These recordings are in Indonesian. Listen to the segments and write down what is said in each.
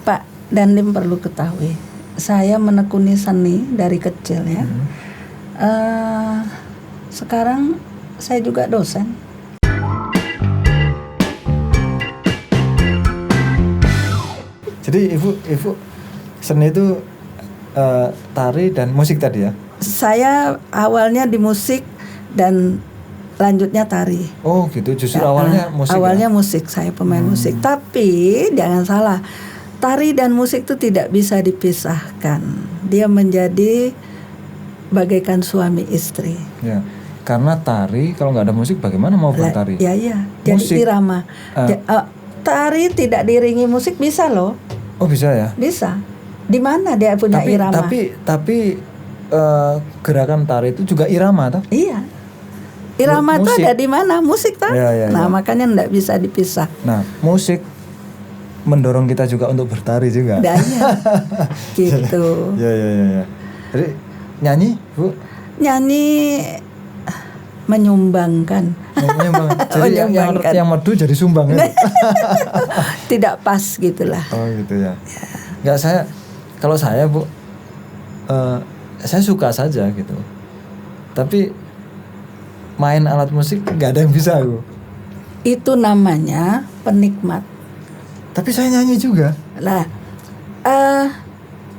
Pak Dandim perlu ketahui, saya menekuni seni dari kecil ya. Sekarang saya juga dosen. Jadi ibu seni itu tari dan musik tadi ya? Saya awalnya di musik dan lanjutnya tari. Oh gitu, justru awalnya musik. Awalnya ya? musik, saya pemain musik. Tapi jangan salah, tari dan musik itu tidak bisa dipisahkan. Dia menjadi bagaikan suami istri. Ya, karena tari kalau nggak ada musik bagaimana mau bertari? Ya, jadi musik, irama. Tari tidak diiringi musik bisa loh. Oh bisa ya? Bisa. Di mana dia punya irama? Tapi gerakan tari itu juga irama toh? Iya. Irama itu ada di mana? Musik toh? Ya. Makanya enggak bisa dipisah. Nah, musik mendorong kita juga untuk bertari juga. Iya. Gitu. Ya. Jadi nyanyi, Bu? Nyanyi menyumbangkan. Jadi yang merdu jadi sumbang ya? Tidak pas gitulah. Oh gitu ya. Enggak, kalau saya Bu, saya suka saja gitu. Tapi main alat musik nggak ada yang bisa aku. Itu namanya penikmat. Tapi saya nyanyi juga. Lah,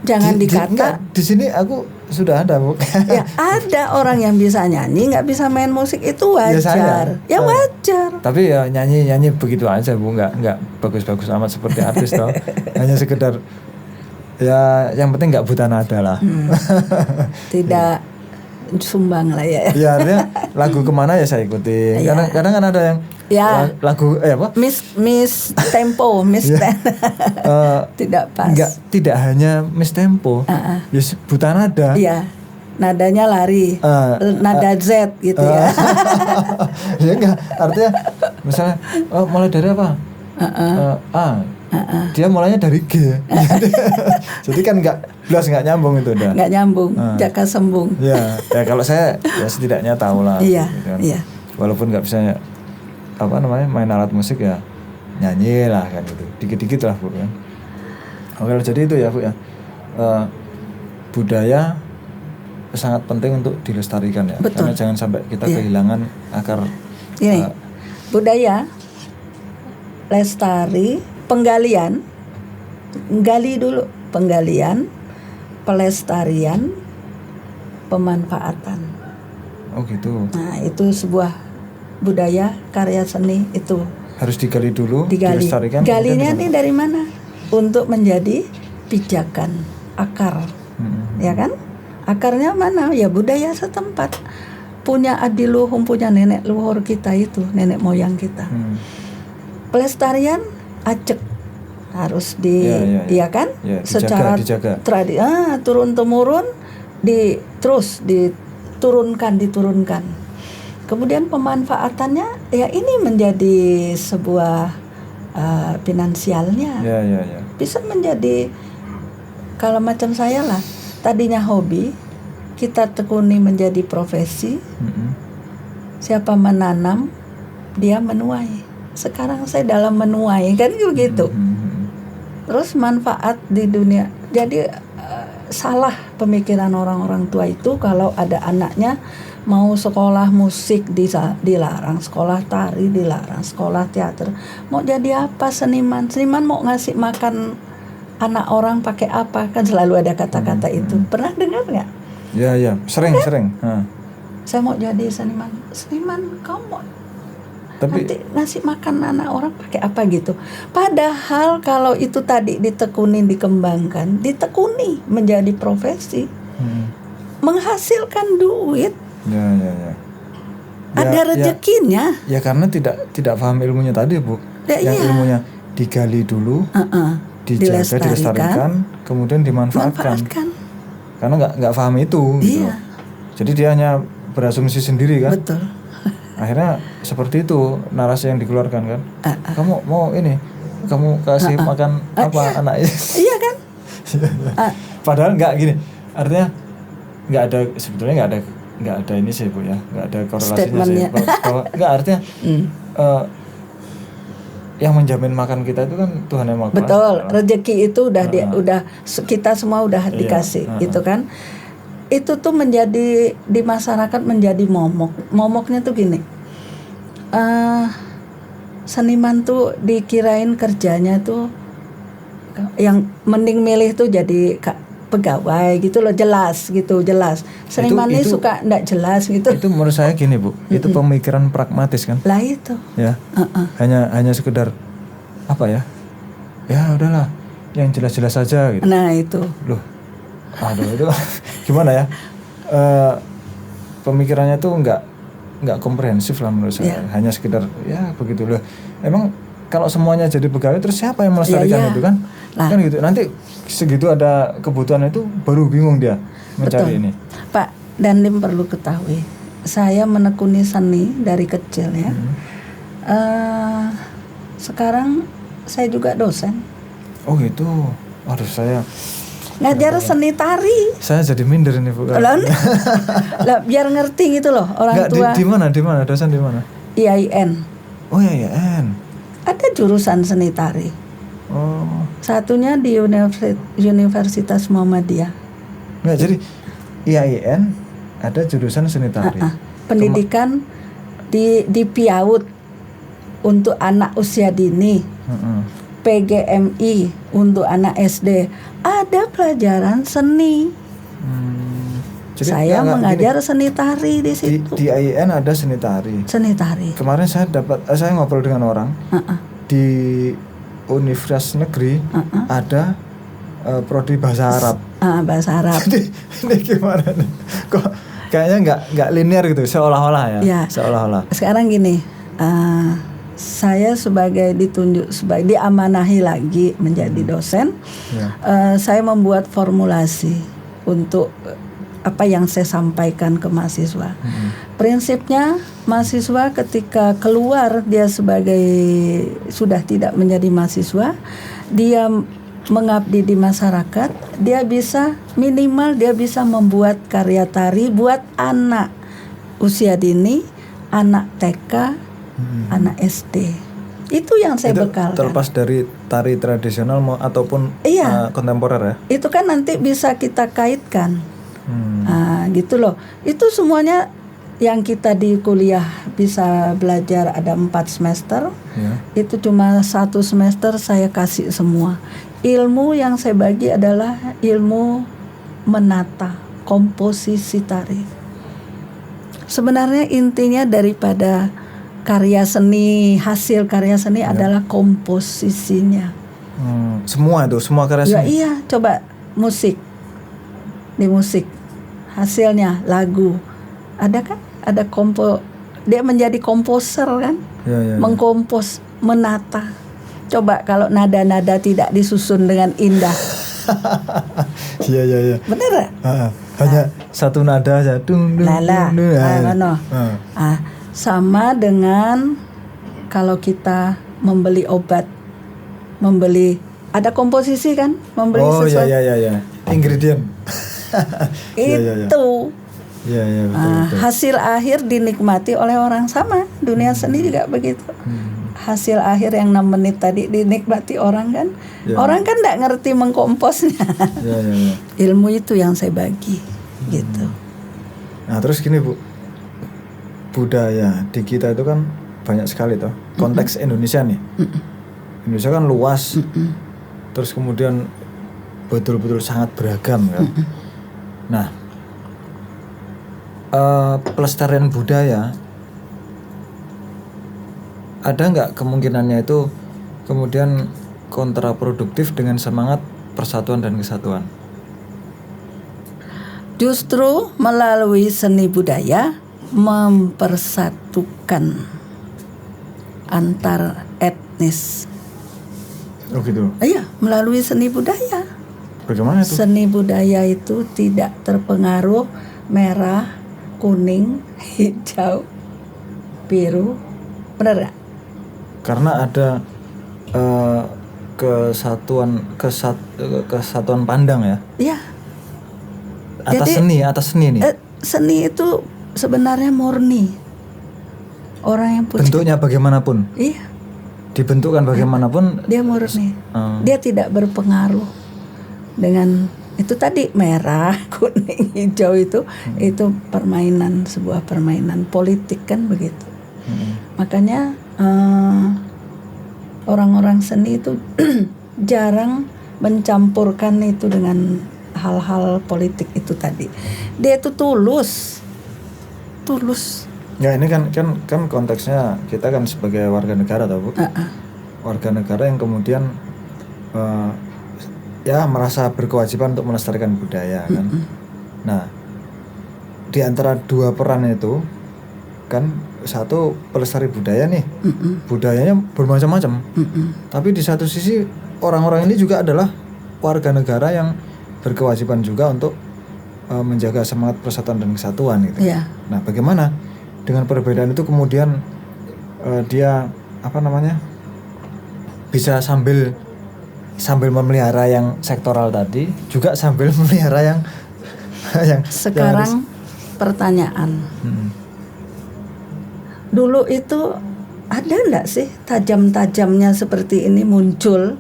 jangan dikata. Di sini aku sudah ada Bu. Ya ada orang yang bisa nyanyi nggak bisa main musik, itu wajar. Ya wajar. Tapi ya nyanyi begitu aja Bu, nggak bagus-bagus amat seperti artis toh. Hanya sekedar ya yang penting nggak buta nada lah. Tidak sumbang lah ya. Ya artinya lagu kemana ya saya ikuti. Karena kadang kan ada yang lagu apa? Miss tempo, miss tidak pas. Tidak hanya miss tempo. Ya buta nada. Iya. Nadanya lari. Nada Z gitu ya. Ya enggak, artinya misalnya mulai dari apa? Dia mulainya dari G. Jadi kan nggak nyambung itu udah. Nggak nyambung, jaka sembung. Ya kalau saya ya setidaknya tahu lah. Iya, gitu kan. iya. Walaupun nggak bisa main alat musik ya nyanyi lah kan gitu. Dikit-dikit lah Bu kan. Oke, jadi itu ya Bu ya. Budaya sangat penting untuk dilestarikan ya. Betul. Karena jangan sampai kita kehilangan akar. Budaya lestari, penggalian, gali dulu, penggalian, pelestarian, pemanfaatan. Oh gitu. Nah itu sebuah budaya karya seni itu harus digali dulu, dilestarikan. Galinya ini dari mana? Untuk menjadi pijakan, akar, ya kan? Akarnya mana? Ya budaya setempat. Punya adiluhung, punya nenek luhur kita itu, nenek moyang kita. Pelestarian acek harus iya kan? Ya, secara dijaga. Turun temurun terus diturunkan. Kemudian pemanfaatannya ya ini menjadi sebuah finansialnya. Ya. Bisa menjadi, kalau macam saya lah, tadinya hobi kita tekuni menjadi profesi. Siapa menanam dia menuai. Sekarang saya dalam menuai kan begitu. Terus manfaat di dunia. Jadi salah pemikiran orang-orang tua itu kalau ada anaknya mau sekolah musik dilarang, sekolah tari dilarang, sekolah teater. Mau jadi apa seniman? Seniman mau ngasih makan anak orang pakai apa? Kan selalu ada kata-kata itu. Pernah dengar nggak? Ya, sering. Saya mau jadi seniman. Seniman kamu mau nanti ngasih makan anak orang pakai apa gitu. Padahal kalau itu tadi ditekuni, dikembangkan, ditekuni menjadi profesi, menghasilkan duit. Ya. Ada rezekinya. Ya karena tidak paham ilmunya tadi Bu. Yang ilmunya digali dulu, dijaga, dilestarikan, kemudian dimanfaatkan. Karena nggak paham itu. Gitu. Jadi dia hanya berasumsi sendiri kan. Betul. Akhirnya seperti itu narasi yang dikeluarkan kan. Kamu mau ini, kamu kasih makan apa anak ini? Iya kan? Padahal nggak gini. Artinya sebetulnya nggak ada ini sih Bu ya, nggak ada korelasinya sih. Nggak artinya yang menjamin makan kita itu kan Tuhan yang Maha Kuasa. Betul, rezeki itu udah kita semua udah dikasih, gitu kan. Itu tuh menjadi di masyarakat menjadi momoknya tuh gini. Seniman tuh dikirain kerjanya tuh yang mending milih tuh jadi pegawai gitu loh, jelas. Seniman ini suka enggak jelas gitu. Itu menurut saya gini Bu, itu pemikiran pragmatis kan. Lah itu. Ya. Hanya sekedar apa ya? Ya udahlah, yang jelas-jelas saja gitu. Nah itu. Loh, aduh itu gimana ya? Pemikirannya tuh nggak komprehensif lah menurut saya. Hanya sekedar ya begitu loh. Emang kalau semuanya jadi pegawai terus siapa yang melestarikan itu kan? Kan gitu. Nanti segitu ada kebutuhan itu baru bingung dia mencari ini. Pak Dandim perlu ketahui, saya menekuni seni dari kecil ya. Sekarang saya juga dosen. Oh gitu. Waduh saya ngajar seni tari. Saya jadi minder ini Bu. Lah biar ngerti gitu loh orang tua. Di mana dosen di mana? IAIN. Oh IAIN. Ada jurusan seni tari. Oh. Satunya di Universitas Muhammadiyah. Nggak, jadi IAIN ada jurusan seni tari. Pendidikan di PIAUD untuk anak usia dini. PGMI untuk anak SD. Ada pelajaran seni. Jadi saya mengajar seni tari di situ. Di IAIN ada seni tari. Kemarin saya ngobrol dengan orang di Universitas Negeri ada prodi bahasa Arab. Bahasa Arab. Jadi ini gimana nih? Kok kayaknya nggak linear gitu, seolah-olah ya. Seolah-olah. Sekarang gini, saya ditunjuk sebagai diamanahi lagi menjadi dosen. Saya membuat formulasi untuk apa yang saya sampaikan ke mahasiswa. Prinsipnya mahasiswa ketika keluar dia sudah tidak menjadi mahasiswa, dia mengabdi di masyarakat, dia bisa membuat karya tari buat anak usia dini, anak TK, anak SD. Itu yang saya bekalkan. Terlepas dari tari tradisional ataupun kontemporer ya. Itu kan nanti bisa kita kaitkan. Gitu loh. Itu semuanya yang kita di kuliah bisa belajar ada 4 semester. Itu cuma 1 semester saya kasih semua. Ilmu yang saya bagi adalah ilmu menata, komposisi tari. Sebenarnya intinya daripada hasil karya seni adalah komposisinya. Semua karya seni. Iya, coba di musik hasilnya lagu ada kan, ada dia menjadi komposer kan, mengkompos, menata. Coba kalau nada-nada tidak disusun dengan indah. Iya. Bener gak? Hanya satu nada aja. Sama dengan kalau kita membeli obat, ada komposisi kan, membeli sesuatu. Iya. Ingredient. Itu. Betul. Hasil akhir dinikmati oleh orang, sama dunia seni juga begitu. Hasil akhir yang 6 menit tadi dinikmati orang kan. Orang kan enggak ngerti mengkomposnya. Ilmu itu yang saya bagi gitu. Nah, terus gini Bu. Budaya di kita itu kan banyak sekali toh. Konteks Indonesia nih. Indonesia kan luas. Terus kemudian betul-betul sangat beragam kan. Nah, pelestarian budaya ada nggak kemungkinannya itu kemudian kontraproduktif dengan semangat persatuan dan kesatuan? Justru melalui seni budaya mempersatukan antar etnis. Oh gitu? Iya, melalui seni budaya. Bagaimana itu? Seni budaya itu tidak terpengaruh merah, kuning, hijau, biru. Benar gak? Karena ada kesatuan pandang ya? Iya. Atas seni nih. Seni itu sebenarnya murni. Orang yang punya. Bentuknya bagaimanapun. Iya. dibentukkan bagaimanapun dia murni. Dia tidak berpengaruh dengan itu tadi merah, kuning, hijau itu sebuah permainan politik kan begitu. Makanya orang-orang seni itu jarang mencampurkan itu dengan hal-hal politik itu tadi. Dia itu tulus. Ya ini kan konteksnya kita kan sebagai warga negara tau Bu. Warga negara yang kemudian ya merasa berkewajiban untuk melestarikan budaya kan. Nah, di antara dua peran itu kan satu pelestari budaya nih. Budayanya bermacam-macam. Tapi di satu sisi orang-orang ini juga adalah warga negara yang berkewajiban juga untuk menjaga semangat persatuan dan kesatuan gitu. Nah, bagaimana dengan perbedaan itu kemudian dia bisa sambil memelihara yang sektoral tadi juga sambil memelihara yang sekarang pertanyaan. Dulu itu ada enggak sih tajam-tajamnya seperti ini muncul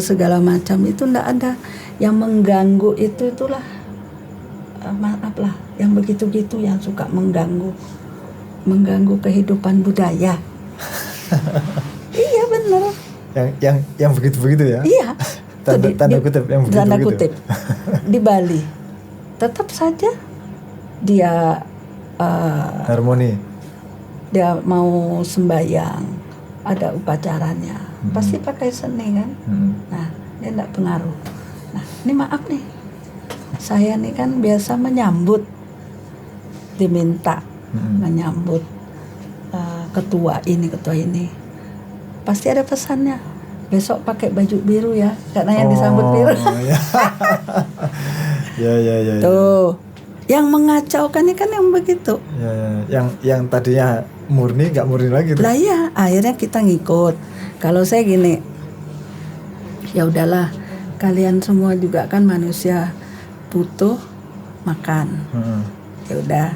segala macam itu enggak ada. Yang mengganggu itulah maaflah yang begitu-gitu yang suka mengganggu kehidupan budaya. Iya benar. Yang begitu-begitu ya. Iya. Tanda kutip yang begitu-begitu. Tanda kutip. Di Bali tetap saja dia harmoni. Dia mau sembahyang, ada upacaranya, pasti pakai seni kan. Nah, dia enggak pengaruh. Nah, ini maaf nih, saya nih kan biasa diminta menyambut ketua ini, pasti ada pesannya, besok pakai baju biru ya, karena yang disambut biru. Ya. Tuh, yang mengacaukannya kan yang begitu. Yang tadinya murni nggak murni lagi tuh. Lah ya, akhirnya kita ngikut. Kalau saya gini, ya udahlah. Kalian semua juga kan manusia butuh makan. Ya udah.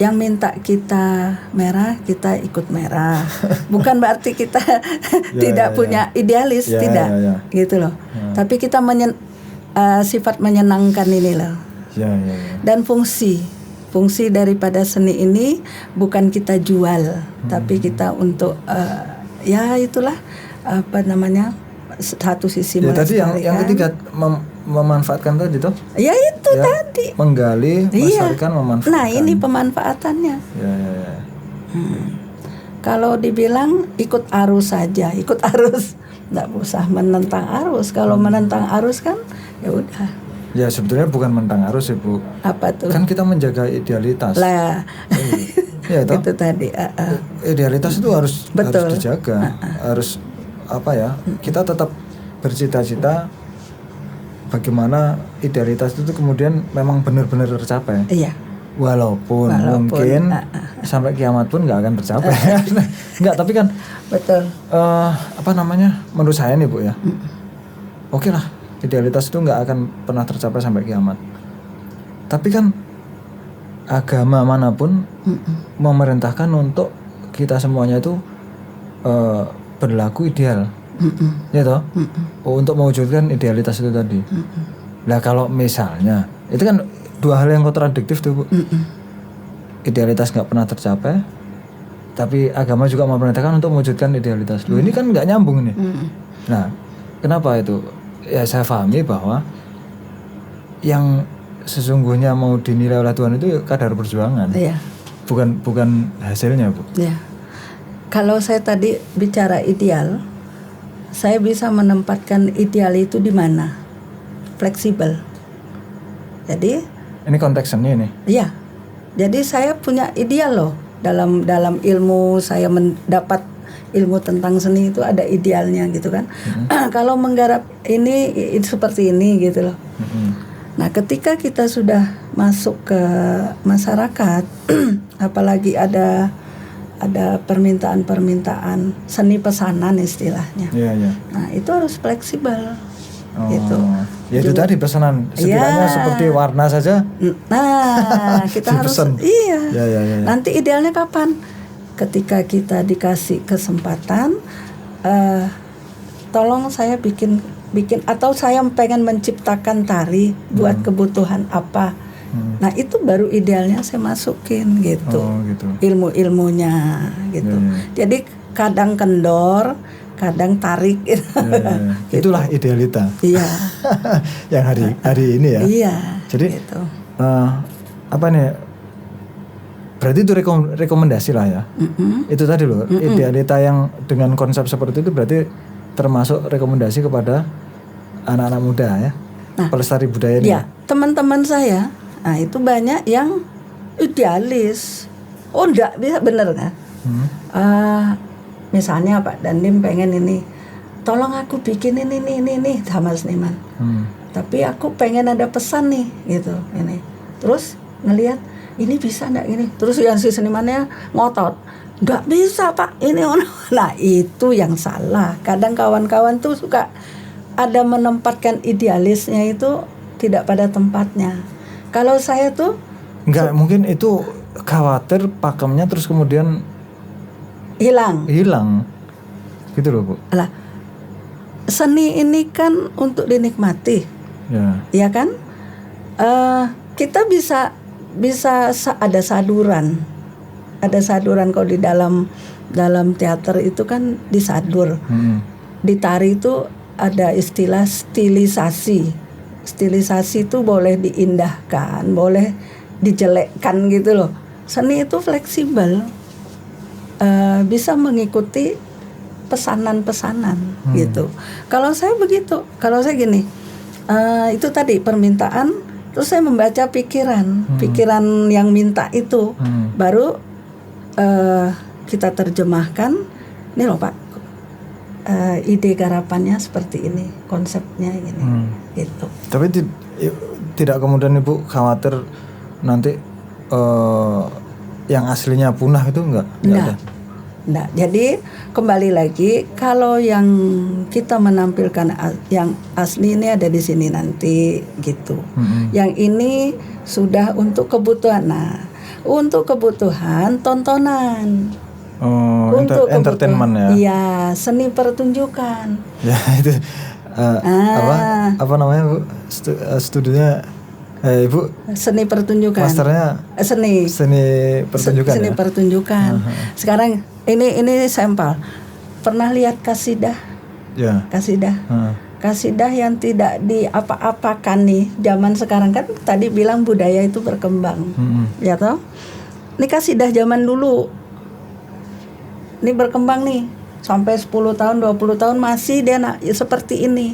Yang minta kita merah, kita ikut merah. Bukan berarti kita tidak punya idealis, tidak. Gitu loh. Tapi kita sifat menyenangkan ini loh. Dan fungsi daripada seni ini bukan kita jual, tapi kita untuk ya itulah satu sisi tadi yang ketiga memanfaatkan tadi toh? Ya itu tadi. Menggali, melestarikan, memanfaatkan. Nah ini pemanfaatannya. Ya. Kalau dibilang ikut arus saja, nggak usah menentang arus. Kalau menentang arus kan ya udah. Ya sebetulnya bukan menentang arus ya Bu. Apa tuh? Kan kita menjaga idealitas. Lah. Ya toh? Itu tadi. Idealitas itu harus dijaga, harus kita tetap bercita-cita bagaimana idealitas itu kemudian memang benar-benar tercapai. Iya. Walaupun mungkin sampai kiamat pun nggak akan tercapai. Nggak, tapi kan betul. Menurut saya nih Bu ya. Oke lah, idealitas itu nggak akan pernah tercapai sampai kiamat. Tapi kan agama manapun memerintahkan untuk kita semuanya itu berlaku ideal, ya toh, untuk mewujudkan idealitas itu tadi. Nah kalau misalnya itu kan dua hal yang kontradiktif tuh Bu. Idealitas nggak pernah tercapai, tapi agama juga memerintahkan untuk mewujudkan idealitas. Loh ini kan nggak nyambung nih. Nah kenapa itu? Ya saya pahami bahwa yang sesungguhnya mau dinilai oleh Tuhan itu kadar perjuangan, bukan hasilnya Bu. Kalau saya tadi bicara ideal, saya bisa menempatkan ideal itu di mana? Fleksibel. Jadi ini konteks seni nih. Iya. Jadi saya punya ideal loh. Dalam ilmu saya mendapat ilmu tentang seni itu ada idealnya gitu kan. Kalau menggarap ini seperti ini gitu loh. Nah, ketika kita sudah masuk ke masyarakat, apalagi ada permintaan seni pesanan istilahnya. Nah, itu harus fleksibel. Gitu. Ya itu tadi pesanan sekiranya seperti warna saja. Nah, kita harus pesan. Iya. Nanti idealnya kapan? ketika kita dikasih kesempatan, tolong saya bikin atau saya pengen menciptakan tari buat kebutuhan apa. Nah itu baru idealnya saya masukin gitu, ilmu-ilmunya gitu. Jadi kadang kendor, kadang tarik. Gitu. Itulah idealita. Iya. Yang hari ini ya. Iya. Jadi gitu. Apa nih? Berarti itu rekomendasi lah ya. Itu tadi loh, idealita yang dengan konsep seperti itu berarti termasuk rekomendasi kepada anak-anak muda ya. Nah, pelestari budaya ini. Ya, teman-teman saya, nah itu banyak yang idealis. Oh enggak bisa, bener kan? Misalnya Pak Dandim pengen ini, tolong aku bikin ini sama seniman. Tapi aku pengen ada pesan nih gitu ini. Terus ngelihat ini bisa enggak ini. Terus yang si senimannya ngotot, enggak bisa Pak ini. Nah itu yang salah. Kadang kawan-kawan tuh suka ada menempatkan idealisnya itu tidak pada tempatnya. Kalau saya tuh enggak, mungkin itu khawatir pakemnya terus kemudian hilang gitu loh Bu. Alah, seni ini kan untuk dinikmati, ya kan? Kita bisa ada saduran kalau di dalam teater itu kan disadur. Di tari itu ada istilah stilisasi itu boleh diindahkan, boleh dijelekkan gitu loh. Seni itu fleksibel. Bisa mengikuti pesanan-pesanan gitu. Kalau saya begitu, kalau saya gini, itu tadi permintaan, terus saya membaca pikiran yang minta itu, baru kita terjemahkan. Ini loh Pak, ide garapannya seperti ini, konsepnya ini, gitu. Tapi tidak kemudian Ibu khawatir nanti yang aslinya punah itu enggak ada? Enggak. Jadi kembali lagi, kalau yang kita menampilkan yang asli ini ada di sini nanti gitu. Yang ini sudah untuk kebutuhan. Nah, untuk kebutuhan tontonan. Untuk entertainment ya. Iya, seni pertunjukan. Ya itu apa namanya Bu? Studinya Ibu seni pertunjukan. Masternya seni pertunjukan. Seni pertunjukan. Sekarang ini sampel. Pernah lihat kasidah? Ya. Kasidah. Kasidah yang tidak diapa-apakan nih. Zaman sekarang kan tadi bilang budaya itu berkembang. Ya toh? Ini kasidah zaman dulu. Ini berkembang nih. Sampai 10 tahun, 20 tahun masih dia seperti ini.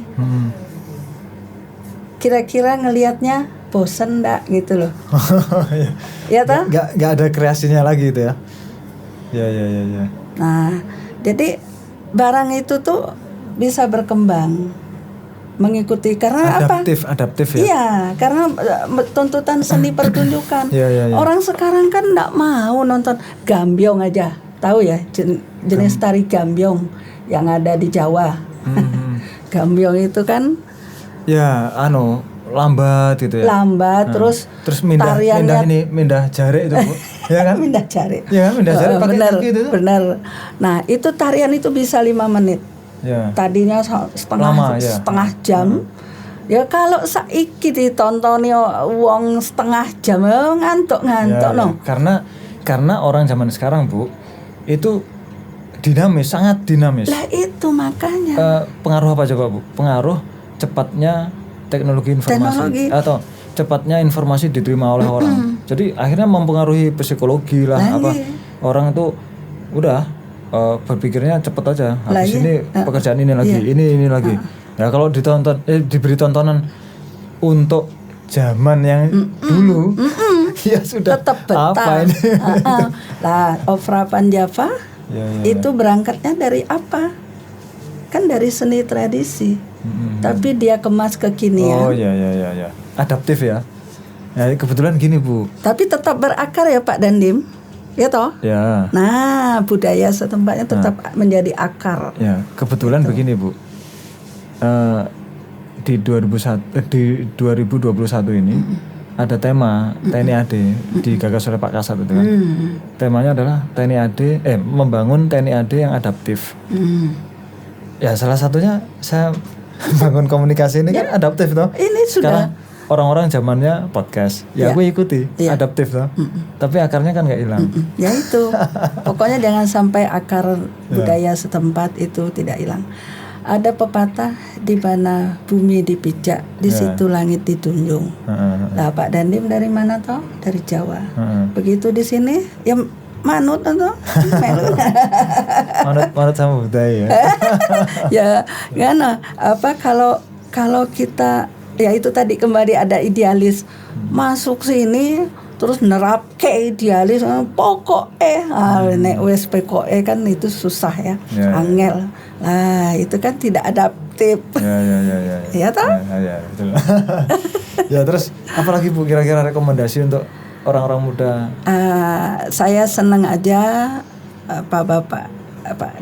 Kira-kira ngelihatnya bosen enggak gitu loh. Ya toh? Gak ada kreasinya lagi itu ya. Ya. Nah, jadi barang itu tuh bisa berkembang mengikuti karena adaptif ya. Iya, karena tuntutan seni pertunjukan. Orang sekarang kan enggak mau nonton gambyong aja. Tahu ya jenis tari gambyong yang ada di Jawa. Gambyong itu kan lambat gitu ya. Lambat terus mindah jari itu Bu. Ya kan? Mindah jari. Ya kan, mindah jari pakai kaki itu. Benar. Nah, itu tarian itu bisa 5 menit. Ya. Tadinya setengah jam. Ya kalau saiki ditontoni wong setengah jam ngantuk no. Karena orang zaman sekarang Bu itu sangat dinamis. Lah itu makanya. Pengaruh apa coba Bu? Pengaruh cepatnya teknologi informasi atau cepatnya informasi diterima oleh orang. Jadi akhirnya mempengaruhi psikologi lah orang itu udah berpikirnya cepet aja. Habis ini pekerjaan ini lagi, ini lagi. Ya kalau diberi tontonan untuk zaman yang dulu ya sudah tetap betah. Apa ini? Lah opera Panjava itu berangkatnya dari apa? Kan dari seni tradisi. Tapi dia kemas kekinian. Oh ya. Adaptif ya. Ya kebetulan gini Bu. Tapi tetap berakar ya Pak Dandim. Ya toh? Ya. Nah, budaya setempatnya tetap menjadi akar. Ya, kebetulan gitu. Begini Bu. Di 2021 ini ada tema TNI AD digagas oleh Pak Kasat itu kan. Temanya adalah TNI AD membangun TNI AD yang adaptif. Ya salah satunya saya bangun komunikasi ini kan adaptif toh. Ini sudah. Karena orang-orang zamannya podcast. Ya aku ikuti adaptif toh. Tapi akarnya kan nggak hilang. Ya itu. Pokoknya jangan sampai akar budaya setempat itu tidak hilang. Ada pepatah di mana bumi dipijak, di situ langit ditunjung. Lah Pak Dandim dari mana toh? Dari Jawa. Begitu di sini ya manut atau manut sama budaya. Ya, kan apa kalau kita ya itu tadi kembali ada idealis masuk sini terus nerap ke idealis pokok nek wes PKE kan itu susah ya, angel. Nah, itu kan tidak adaptif. Ya toh? Ya, betul. Ya, terus apalagi Bu kira-kira rekomendasi untuk orang-orang muda? Saya senang aja Pak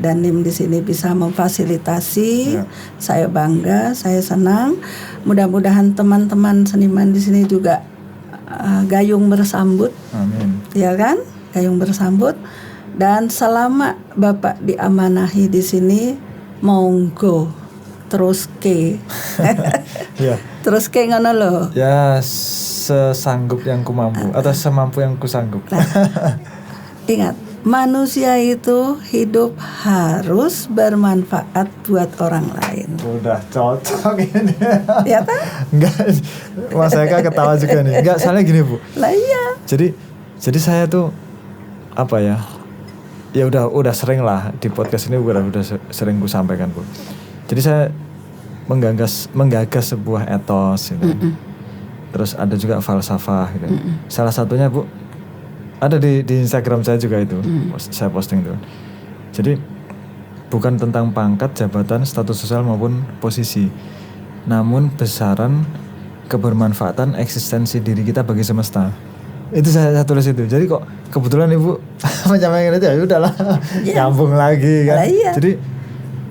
Dandim di sini bisa memfasilitasi. Saya bangga, saya senang. Mudah-mudahan teman-teman seniman di sini juga gayung bersambut. Amin. Ya kan? Gayung bersambut. Dan selama Bapak diamanahi di sini, monggo terus ke. Terus ke ngono lho. Ya sesanggup yang ku mampu atau semampu yang ku sanggup. Ingat, manusia itu hidup harus bermanfaat buat orang lain. Udah cocok ini. Ya kan? Enggak, Mas Eka ketawa juga nih. Enggak, soalnya gini Bu. Lah iya. Jadi saya tuh apa ya? Ya udah sering lah di podcast ini udah sering ku sampaikan Bu. Jadi saya menggagas sebuah etos gitu. Terus ada juga falsafah gitu. Salah satunya Bu ada di Instagram saya juga itu. Saya posting itu. Jadi bukan tentang pangkat, jabatan, status sosial maupun posisi, namun besaran kebermanfaatan eksistensi diri kita bagi semesta. Itu saya tulis itu. Jadi kok kebetulan Ibu menyampaikan itu ya udahlah nyambung lagi kan. Jadi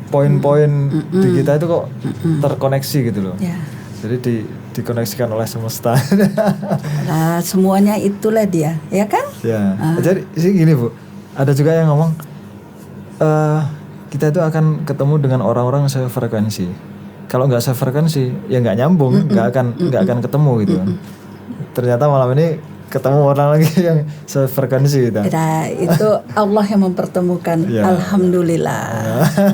poin-poin di kita itu kok terkoneksi gitu loh. Jadi dikoneksikan oleh semesta. Nah, semuanya itulah dia, ya kan? Ya. Jadi sih gini Bu, ada juga yang ngomong kita itu akan ketemu dengan orang-orang sefrekuensi. Kalau nggak sefrekuensi, ya nggak nyambung, nggak akan ketemu gitu kan. Ternyata malam ini ketemu orang lagi yang sefrekuensi gitu. Nah, itu Allah yang mempertemukan. Alhamdulillah.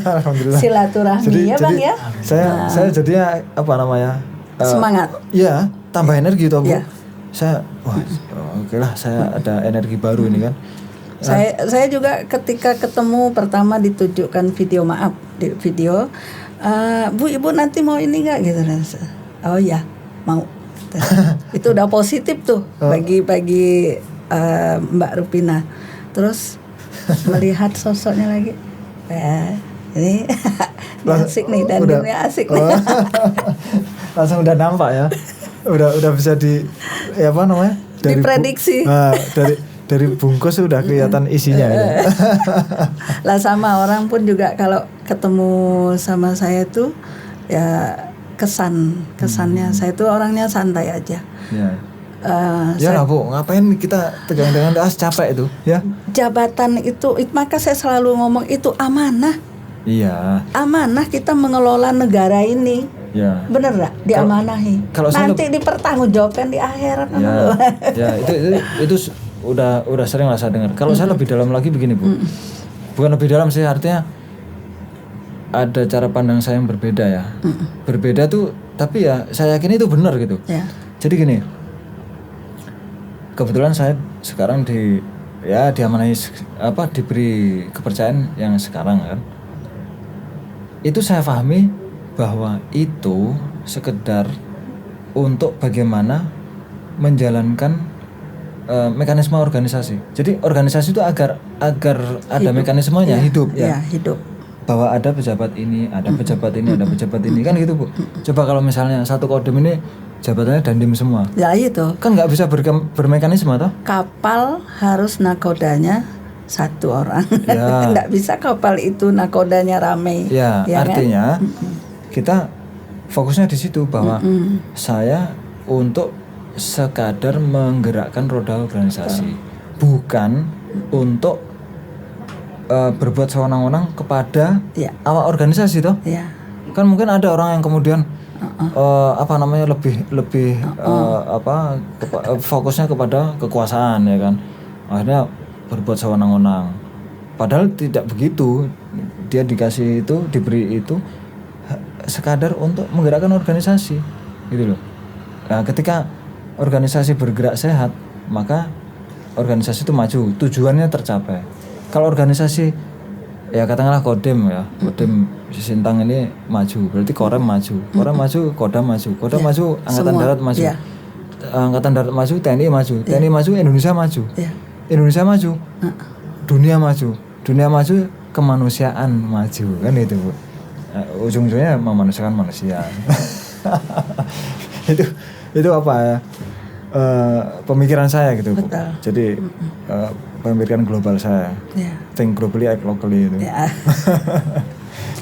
Alhamdulillah. Silaturahmi ya Bang ya. Saya jadinya apa namanya? Semangat. Iya, tambah energi toh Bu. Saya oke lah, saya ada energi baru ini kan. Saya juga ketika ketemu pertama ditunjukkan video video Bu Ibu nanti mau ini nggak gitu. Oh ya mau. Itu udah positif tuh bagi Mbak Rupina. Terus melihat sosoknya lagi, ini asik nih dan dunia asik nih. Langsung udah nampak ya, udah bisa diprediksi. Dari bungkus sudah kelihatan isinya. Lah sama orang pun juga kalau ketemu sama saya tuh ya kesannya saya tuh orangnya santai aja. Ya lah Bu, ngapain kita tegang-tegang capek itu ya. Jabatan itu maka saya selalu ngomong itu amanah. Iya. Amanah kita mengelola negara ini. Ya. Bener gak? Diamanahi. Nanti dipertanggungjawabkan di akhirat. Ya itu udah sering lah saya dengar. Kalau saya lebih dalam lagi begini Bu. Bukan lebih dalam sih, artinya ada cara pandang saya yang berbeda ya. Berbeda tuh, tapi ya saya yakin itu benar gitu. Jadi gini, kebetulan saya sekarang diamanahi diberi kepercayaan yang sekarang kan. Itu saya pahami bahwa itu sekedar untuk bagaimana menjalankan mekanisme organisasi. Jadi organisasi itu agar ada mekanismenya hidup ya. Hidup. Bahwa ada pejabat ini, ada pejabat ini, ada pejabat ini kan gitu Bu. Coba kalau misalnya satu Kodim ini jabatannya Dandim semua. Ya itu. Kan nggak bisa bermekanisme toh? Kapal harus nakodanya satu orang. Nggak bisa kapal itu nakodanya rame. Ya artinya kan? Kita fokusnya di situ bahwa saya untuk sekadar menggerakkan roda organisasi, bukan untuk berbuat sewenang-wenang kepada awak organisasi toh. Kan mungkin ada orang yang kemudian lebih fokusnya kepada kekuasaan ya kan, akhirnya berbuat sewenang-wenang, padahal tidak begitu. Dia diberi itu sekadar untuk menggerakkan organisasi gitu loh. Nah, ketika organisasi bergerak sehat, maka organisasi itu maju, tujuannya tercapai. Kalau organisasi ya katakanlah Kodim Sintang ini maju, berarti Korem maju, Kodam maju, Angkatan Darat maju, Angkatan Darat maju, TNI maju, Indonesia maju, Indonesia maju, dunia maju, kemanusiaan maju, kan itu Bu. Ujung-ujungnya memanusiakan manusia. itu apa ya? Pemikiran saya gitu Bu. Jadi pemikiran global saya. Think globally, act locally itu.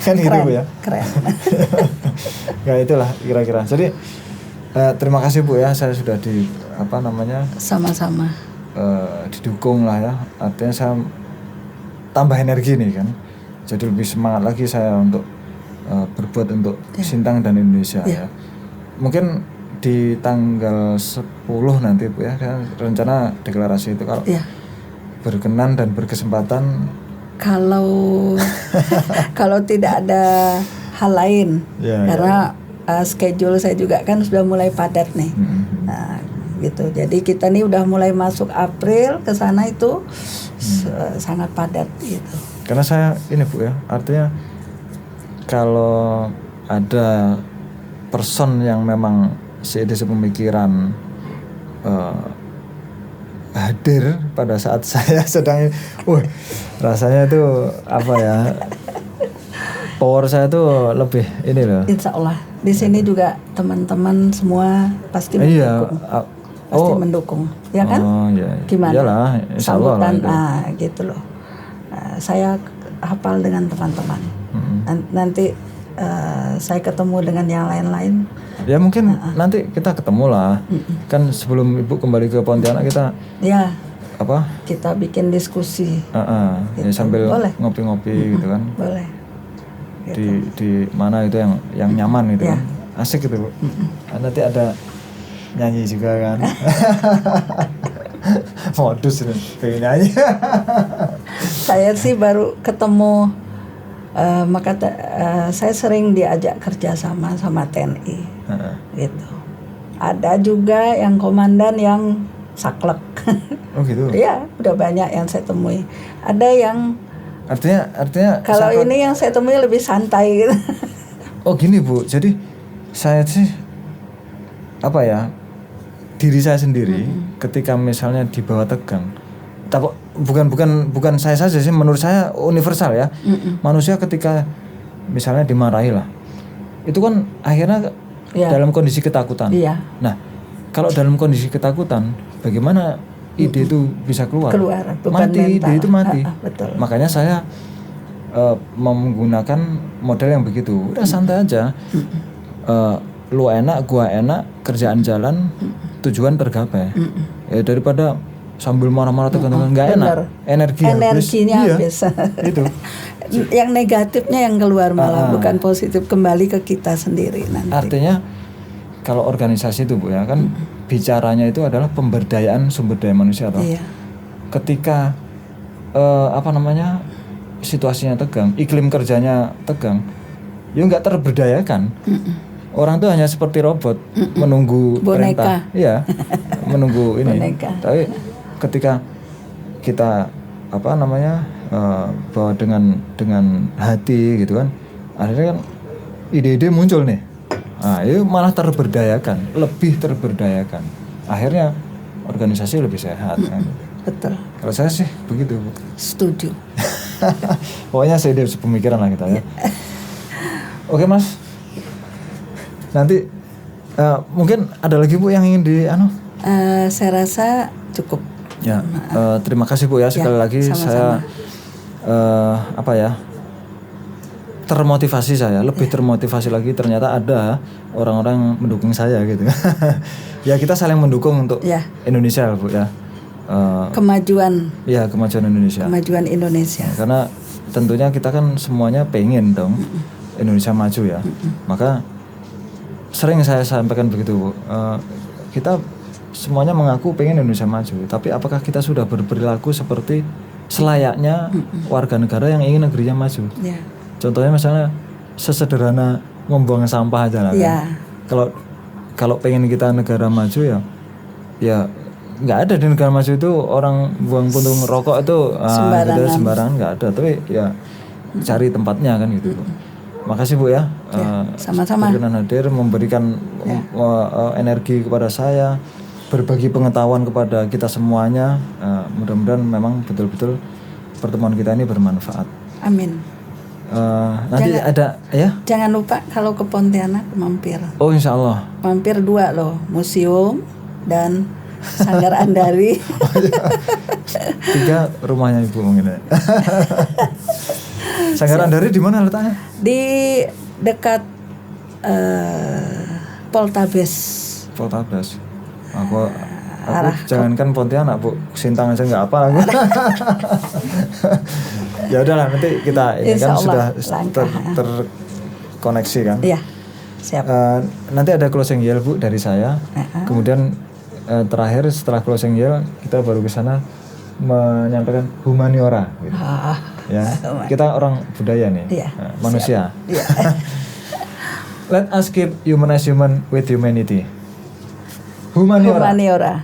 Kan keren, gitu Bu ya. Keren. Ya itulah kira-kira. Jadi terima kasih Bu ya, saya sudah sama-sama didukung lah ya. Artinya saya tambah energi nih kan. Jadi lebih semangat lagi saya untuk berbuat untuk Sintang dan Indonesia ya. Mungkin di tanggal 10 nanti Bu ya, rencana deklarasi itu kalau berkenan dan berkesempatan, kalau tidak ada hal lain karena schedule saya juga kan sudah mulai padat nih. Nah, gitu. Jadi kita nih udah mulai masuk April, ke sana itu sangat padat gitu. Karena saya ini Bu ya, artinya kalau ada person yang memang sepemikiran hadir pada saat saya sedang rasanya itu apa ya, power saya tuh lebih ini loh. Insya Allah di sini juga teman-teman semua pasti mendukung, ya kan? Gimana? Iyalah, sambutan gitu loh. Saya hafal dengan teman-teman. Nanti saya ketemu dengan yang lain-lain. Ya mungkin nanti kita ketemu lah. Kan sebelum Ibu kembali ke Pontianak kita kita bikin diskusi. Gitu. Ya, sambil ngopi-ngopi gitu kan. Boleh. Gitu. Di mana itu yang nyaman gitu kan. Asik gitu Bu. Nanti ada nyanyi juga kan. Modus nih pengen nyanyi. Saya sih baru ketemu saya sering diajak kerja sama TNI gitu. Ada juga yang komandan yang saklek. Oh gitu. Iya, udah banyak yang saya temui. Ada yang artinya kalau ini yang saya temui lebih santai gitu. Oh gini Bu, jadi saya sih diri saya sendiri ketika misalnya dibawa tegang, bukan saya saja sih, menurut saya universal ya. Manusia ketika misalnya dimarahi lah, itu kan akhirnya dalam kondisi ketakutan. Nah, kalau dalam kondisi ketakutan, bagaimana ide itu bisa keluar mati mental. Ide itu mati. Betul. Makanya saya menggunakan model yang begitu, udah santai aja. Lu enak, gua enak, kerjaan jalan, tujuan tergapai. Ya daripada sambil marah-marah tegang-tegang nggak enak, energinya habis. Itu. Yang negatifnya yang keluar malah bukan positif, kembali ke kita sendiri nanti. Artinya kalau organisasi itu Bu ya kan bicaranya itu adalah pemberdayaan sumber daya manusia toh. Ketika situasinya tegang, iklim kerjanya tegang, ya nggak terberdayakan. Orang tuh hanya seperti robot menunggu boneka. Perintah, iya, menunggu ini. Boneka. Tapi ketika kita bawa dengan hati gitu kan, akhirnya kan ide-ide muncul nih. Nah, itu malah lebih terberdayakan. Akhirnya organisasi lebih sehat. Kan? Betul. Kalau saya sih begitu Bu. Setuju. Pokoknya saya sepemikiran lah kita ya. Oke Mas. Nanti mungkin ada lagi Bu yang ingin saya rasa cukup. Ya, terima kasih Bu ya sekali lagi. Sama-sama. Saya termotivasi saya, lebih termotivasi lagi, ternyata ada orang-orang yang mendukung saya gitu. Ya kita saling mendukung untuk Indonesia Bu ya. Kemajuan. Ya kemajuan Indonesia. Kemajuan Indonesia. Karena tentunya kita kan semuanya pengen dong Indonesia maju ya. Maka sering saya sampaikan begitu Bu. Kita semuanya mengaku pengen Indonesia maju, tapi apakah kita sudah berperilaku seperti selayaknya warga negara yang ingin negerinya maju? Contohnya misalnya sesederhana membuang sampah aja lah kan. Kalau pengen kita negara maju ya nggak ada di negara maju itu orang buang puntung rokok itu sembarangan nggak ada, tapi ya cari tempatnya kan gitu. Makasih Bu ya. Sama-sama. Berkenan hadir, memberikan energi kepada saya, berbagi pengetahuan kepada kita semuanya. Mudah-mudahan memang betul-betul pertemuan kita ini bermanfaat. Amin. Nanti ada ya. Jangan lupa kalau ke Pontianak mampir. Oh insya Allah. Mampir 2 loh, museum dan Sanggar Andari. 3 rumahnya Ibu mungkin ya. Sanggar Andari di mana letaknya? Di dekat Poltabes. Poltabes. Aku jangankan Pontianak Bu, Sintang aja nggak apa aku. Ya udahlah, nanti kita ini kan sudah terkoneksi kan. Iya. Siap. Nanti ada closing yell Bu dari saya. Kemudian terakhir setelah closing yell kita baru ke sana menyampaikan humaniora gitu. Ya. Kita orang budaya nih. Manusia. Let us keep humanize human with humanity. Humaniora.